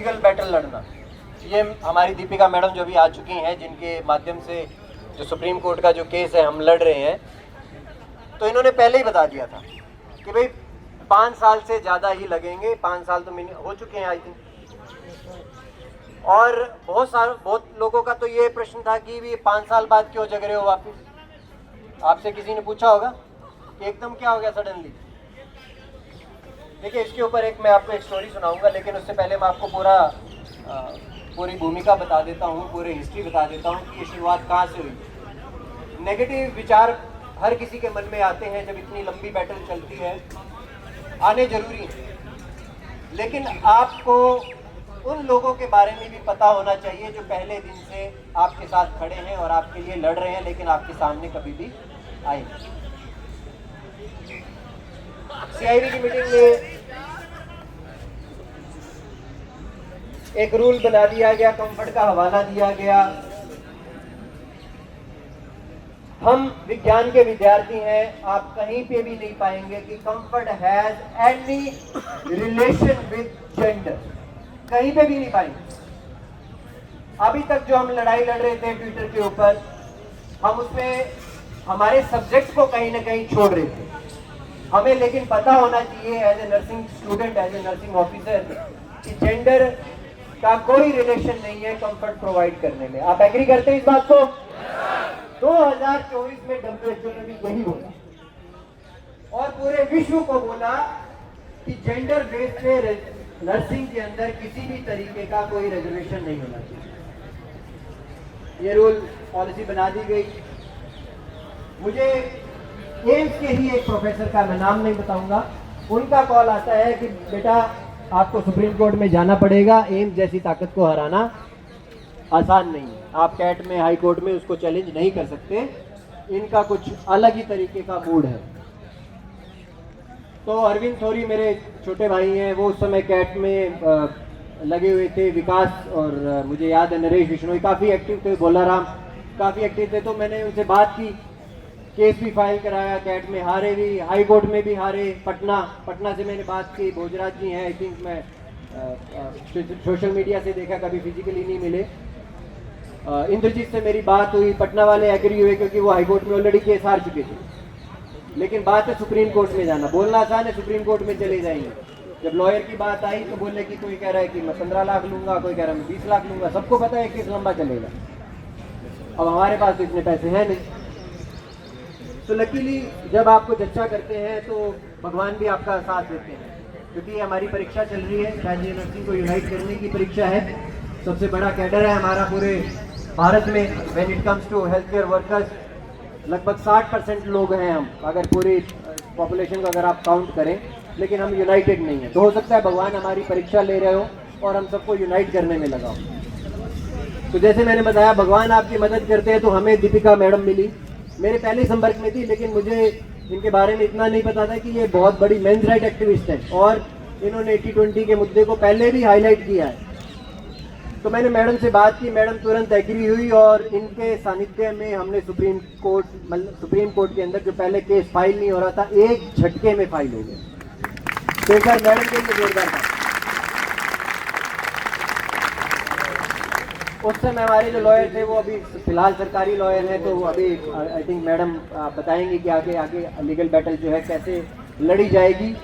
Legal battle लड़ना, ये हमारी दीपिका मैडम जो भी आ चुकी हैं, जिनके माध्यम से जो सुप्रीम कोर्ट का जो केस है हम लड़ रहे हैं, तो इन्होंने पहले ही बता दिया था कि भाई 5 साल से ज़्यादा ही लगेंगे। 5 साल तो हो चुके हैं आई थिंक। और बहुत लोगों का तो ये प्रश्न था कि भी 5 साल बाद क्यों जग रहे हो वापस। आपसे किसी ने पूछा होगा कि एकदम क्या हो गया सडनली। देखिए, इसके ऊपर मैं आपको एक स्टोरी सुनाऊंगा, लेकिन उससे पहले मैं आपको पूरी भूमिका बता देता हूँ, पूरी हिस्ट्री बता देता हूँ कि ये शुरुआत कहाँ से हुई। नेगेटिव विचार हर किसी के मन में आते हैं जब इतनी लंबी बैटल चलती है, आने जरूरी है, लेकिन आपको उन लोगों के बारे में भी पता होना चाहिए जो पहले दिन से आपके साथ खड़े हैं और आपके लिए लड़ रहे हैं, लेकिन आपके सामने कभी भी आए नहीं। सीआईबी की मीटिंग में एक रूल बना दिया गया, कंफर्ट का हवाला दिया गया। हम विज्ञान के विद्यार्थी हैं, आप कहीं पे भी नहीं पाएंगे कि comfort has any relation with gender, कहीं पे भी नहीं पाएंगे। अभी तक जो हम लड़ाई लड़ रहे थे ट्विटर के ऊपर, हम उसमें हमारे सब्जेक्ट को कहीं ना कहीं छोड़ रहे थे। हमें लेकिन पता होना चाहिए as a nursing student, as a nursing officer, कि जेंडर का कोई रिलेशन नहीं है कंफर्ट प्रोवाइड करने में। आप एग्री करते हैं इस बात को? 2024 में WHO ने भी यही बोला और पूरे विश्व को बोला कि जेंडर बेस्ड पे नर्सिंग के अंदर किसी भी तरीके का कोई रिजर्वेशन नहीं होना चाहिए। ये रूल पॉलिसी बना दी गई। मुझे एम्स के ही एक प्रोफेसर का, मैं नाम नहीं बताऊंगा, उनका कॉल आता है कि बेटा आपको सुप्रीम कोर्ट में जाना पड़ेगा, एम्स जैसी ताकत को हराना आसान नहीं है, आप कैट में, हाई कोर्ट में उसको चैलेंज नहीं कर सकते, इनका कुछ अलग ही तरीके का मूड है। तो अरविंद थोरी मेरे छोटे भाई हैं, वो उस समय कैट में लगे हुए थे। विकास और मुझे याद है नरेश बिश्नोई काफ़ी एक्टिव थे, बोलाराम काफ़ी एक्टिव थे। तो मैंने उनसे बात की, केस भी फाइल कराया, कैट में हारे भी, हाई कोर्ट में भी हारे। पटना से मैंने बात की, भोजराज जी हैं, आई थिंक मैं सोशल मीडिया से देखा, कभी फिजिकली नहीं मिले। इंद्रजीत से मेरी बात हुई, पटना वाले एग्री हुए क्योंकि वो हाई कोर्ट में ऑलरेडी केस हार चुके थे। लेकिन बात है सुप्रीम कोर्ट में जाना, बोलना आसान है, सुप्रीम कोर्ट में चले जाएंगे। जब लॉयर की बात आई तो बोलने की, कोई कह रहा है कि मैं 15 लाख लूंगा, कोई कह रहा है मैं 20 लाख लूंगा। सबको पता है केस लंबा चलेगा। अब हमारे पास तो इतने पैसे हैं नहीं। तो लकीली जब आपको जच्चा करते हैं तो भगवान भी आपका साथ देते हैं, क्योंकि हमारी परीक्षा चल रही है, शायद ये नर्सिंग को यूनाइट करने की परीक्षा है। सबसे बड़ा कैडर है हमारा पूरे भारत में। When it comes to health care workers, लगभग 60% लोग हैं हम, अगर पूरी पॉपुलेशन को अगर आप काउंट करें, लेकिन हम यूनाइटेड नहीं हैं। तो हो सकता है भगवान हमारी परीक्षा ले रहे हो और हम सबको यूनाइट करने में लगा हो। तो जैसे मैंने बताया, भगवान आपकी मदद करते हैं। तो हमें दीपिका मैडम मिली, मेरे पहले संपर्क में थी, लेकिन मुझे इनके बारे में इतना नहीं पता था कि ये बहुत बड़ी मेंस राइट एक्टिविस्ट है और इन्होंने 80-20 के मुद्दे को पहले भी हाईलाइट किया है। तो मैंने मैडम से बात की, मैडम तुरंत एग्री हुई और इनके सानिध्य में हमने सुप्रीम कोर्ट के अंदर जो पहले केस फाइल नहीं हो रहा था, एक झटके में फाइल हो गया। तो एक बार मैडम के लिए जोरदार था। उस समय हमारे जो लॉयर थे वो अभी फिलहाल सरकारी लॉयर हैं, तो अभी आई थिंक मैडम बताएंगे कि आगे लीगल बैटल जो है कैसे लड़ी जाएगी।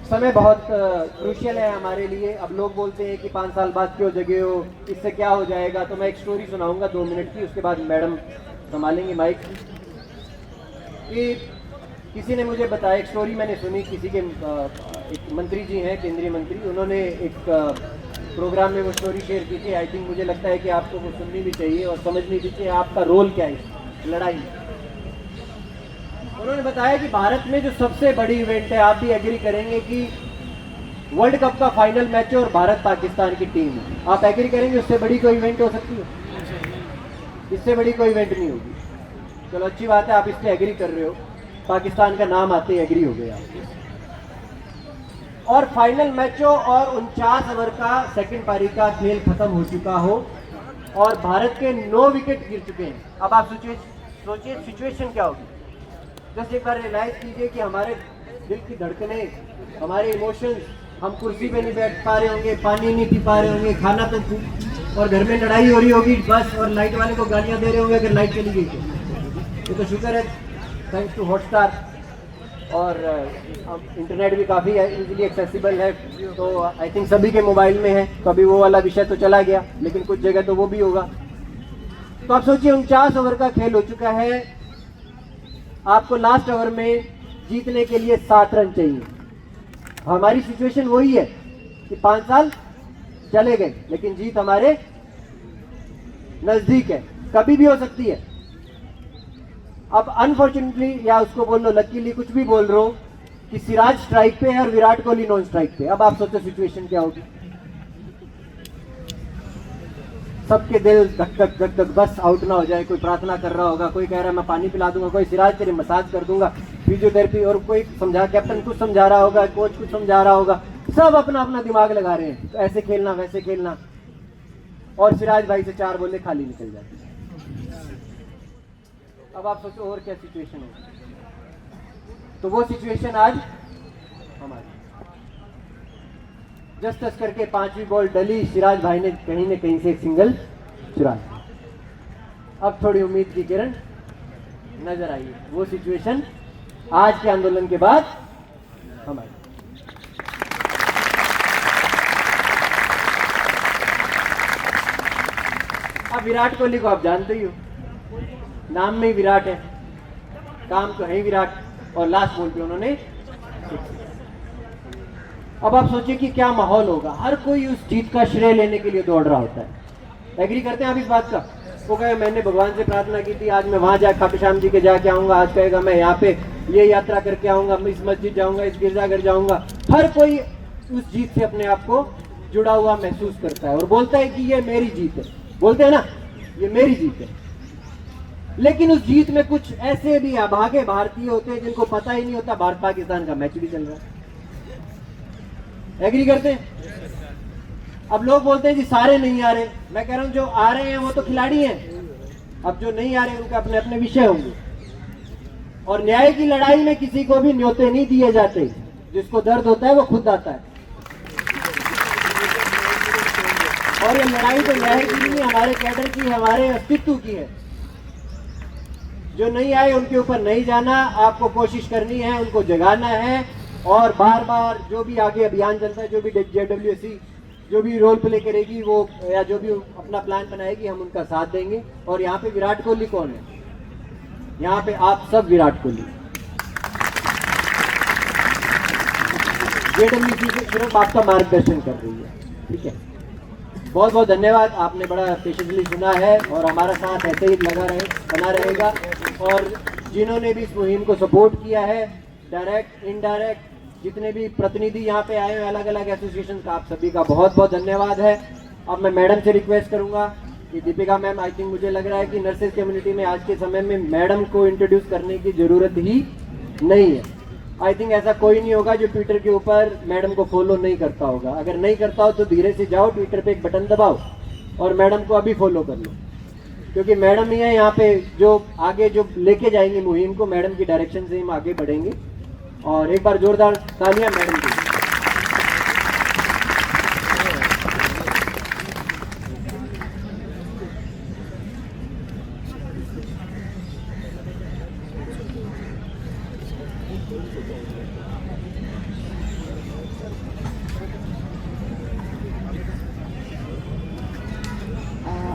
समय बहुत क्रूशियल है हमारे लिए। अब लोग बोलते हैं कि 5 साल बाद क्यों जगे हो, इससे क्या हो जाएगा। तो मैं एक स्टोरी सुनाऊंगा 2 मिनट की, उसके बाद मैडम संभालेंगे माइक। कि किसी ने मुझे बताया, एक स्टोरी मैंने सुनी, किसी के एक मंत्री जी हैं, केंद्रीय मंत्री, उन्होंने एक प्रोग्राम में वो स्टोरी शेयर की थी। आई थिंक मुझे लगता है कि आपको वो सुननी भी चाहिए और समझनी भी चाहिए आपका रोल क्या है इस लड़ाई में। उन्होंने बताया कि भारत में जो सबसे बड़ी इवेंट है, आप भी एग्री करेंगे कि वर्ल्ड कप का फाइनल मैच है और भारत पाकिस्तान की टीम है। आप एग्री करेंगे उससे बड़ी कोई इवेंट हो सकती है? इससे बड़ी कोई इवेंट नहीं होगी। चलो अच्छी बात है, आप इस पर एग्री कर रहे हो, पाकिस्तान का नाम आते ही एग्री हो गया। और फाइनल मैच हो और 49 ओवर का सेकंड पारी का खेल खत्म हो चुका हो और भारत के 9 विकेट गिर चुके हैं। अब आप सोचिए सिचुएशन क्या होगी। जस्ट एक बार रियलाइज कीजिए कि हमारे दिल की धड़कनें, हमारे इमोशंस हम कुर्सी पे नहीं बैठ पा रहे होंगे, पानी नहीं पी पा रहे होंगे, खाना तो और घर में लड़ाई हो रही होगी बस, और लाइट वाले को गालियाँ दे रहे होंगे अगर लाइट चली गई तो। ये तो शुक्र है थैंक्स टू हॉटस्टार, और अब इंटरनेट भी काफ़ी इजीली एक्सेसिबल है, तो आई थिंक सभी के मोबाइल में है। तो अभी वो वाला विषय तो चला गया, लेकिन कुछ जगह तो वो भी होगा। तो आप सोचिए 49 ओवर का खेल हो चुका है, आपको लास्ट ओवर में जीतने के लिए 7 रन चाहिए। हमारी सिचुएशन वही है कि 5 साल चले गए लेकिन जीत हमारे नजदीक है, कभी भी हो सकती है। अब अनफॉर्चुनेटली या उसको बोल लो लकीली, कुछ भी बोल रहा हूँ, कि सिराज स्ट्राइक पे है और विराट कोहली नॉन स्ट्राइक पे। अब आप सोचो सिचुएशन क्या होगी। सबके दिल धक धक धक धक, बस आउट ना हो जाए। कोई प्रार्थना कर रहा होगा, कोई कह रहा है मैं पानी पिला दूंगा, कोई सिराज तेरे मसाज कर दूंगा, फिजियोथेरेपी, और कोई समझा, कैप्टन कुछ समझा रहा होगा, कोच कुछ समझा रहा होगा। सब अपना अपना दिमाग लगा रहे हैं, तो ऐसे खेलना वैसे खेलना, और सिराज भाई से 4 बॉलें खाली निकल जाती है। अब आप सोचो और क्या सिचुएशन होगी। तो वो सिचुएशन आज हमारी जस्ट टच करके 5वीं बॉल डली, सिराज भाई ने कहीं न कहीं से एक सिंगल चुरा लिया। अब थोड़ी उम्मीद की किरण नजर आई है। वो सिचुएशन आज के आंदोलन के बाद हमारी। अब विराट कोहली को आप जानते ही हो, नाम में ही विराट है, काम तो है ही विराट, और लास्ट बॉल पे उन्होंने। अब आप सोचिए कि क्या माहौल होगा। हर कोई उस जीत का श्रेय लेने के लिए दौड़ रहा होता है। एग्री करते हैं आप इस बात का? वो कहे मैंने भगवान से प्रार्थना की थी, आज मैं वहां जा खाटू श्याम जी के जाके आऊंगा, आज कहेगा मैं यहाँ पे ये यात्रा करके आऊंगा, मैं इस मस्जिद जाऊंगा, इस गिरजाघर जाऊंगा। हर कोई उस जीत से अपने आप को जुड़ा हुआ महसूस करता है और बोलता है कि ये मेरी जीत है। बोलते हैं ना, ये मेरी जीत है। लेकिन उस जीत में कुछ ऐसे भी अभागे भारतीय होते हैं जिनको पता ही नहीं होता भारत पाकिस्तान का मैच भी चल रहा है। एग्री करते हैं? अब लोग बोलते हैं जी सारे नहीं आ रहे। मैं कह रहा हूं जो आ रहे हैं वो तो खिलाड़ी हैं, अब जो नहीं आ रहे उनके अपने अपने विषय होंगे। और न्याय की लड़ाई में किसी को भी न्योते नहीं दिए जाते, जिसको दर्द होता है वो खुद आता है। और ये लड़ाई तो न्याय की नहीं, हमारे कैडर की, हमारे अस्तित्व की है। जो नहीं आए उनके ऊपर नहीं जाना, आपको कोशिश करनी है, उनको जगाना है, और बार बार जो भी आगे अभियान चलता है, जो भी JWSC जो भी रोल प्ले करेगी वो, या जो भी अपना प्लान बनाएगी, हम उनका साथ देंगे। और यहाँ पे विराट कोहली कौन है? यहाँ पे आप सब विराट कोहली। JWSC सिर्फ आपका मार्गदर्शन कर रही है, ठीक है। बहुत बहुत धन्यवाद, आपने बड़ा पेशेंटली सुना है और हमारा साथ ऐसे ही बना रहेगा। और जिन्होंने भी इस मुहिम को सपोर्ट किया है, डायरेक्ट इनडायरेक्ट, जितने भी प्रतिनिधि यहाँ पे आए हैं अलग अलग एसोसिएशन का, आप सभी का बहुत बहुत धन्यवाद है। अब मैं मैडम से रिक्वेस्ट करूंगा कि दीपिका मैम, आई थिंक मुझे लग रहा है कि नर्सेज कम्युनिटी में आज के समय में मैडम को इंट्रोड्यूस करने की जरूरत ही नहीं है। आई थिंक ऐसा कोई नहीं होगा जो ट्विटर के ऊपर मैडम को फॉलो नहीं करता होगा। अगर नहीं करता हो तो धीरे से जाओ, ट्विटर पे एक बटन दबाओ और मैडम को अभी फॉलो कर लो, क्योंकि मैडम ही है यहाँ पे जो आगे जो लेके जाएंगे मुहिम को। मैडम की डायरेक्शन से हम आगे बढ़ेंगे। और एक बार जोरदार तालियां मैडम की।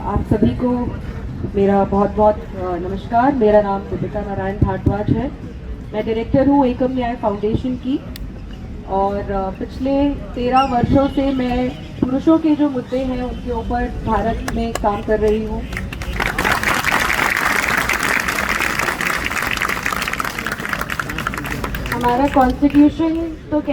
आप सभी को मेरा बहुत बहुत नमस्कार। मेरा नाम दीपिका नारायण भारद्वाज है। मैं डायरेक्टर हूँ एकम न्याय फाउंडेशन की, और पिछले 13 वर्षों से मैं पुरुषों के जो मुद्दे हैं उनके ऊपर भारत में काम कर रही हूँ। हमारा कॉन्स्टिट्यूशन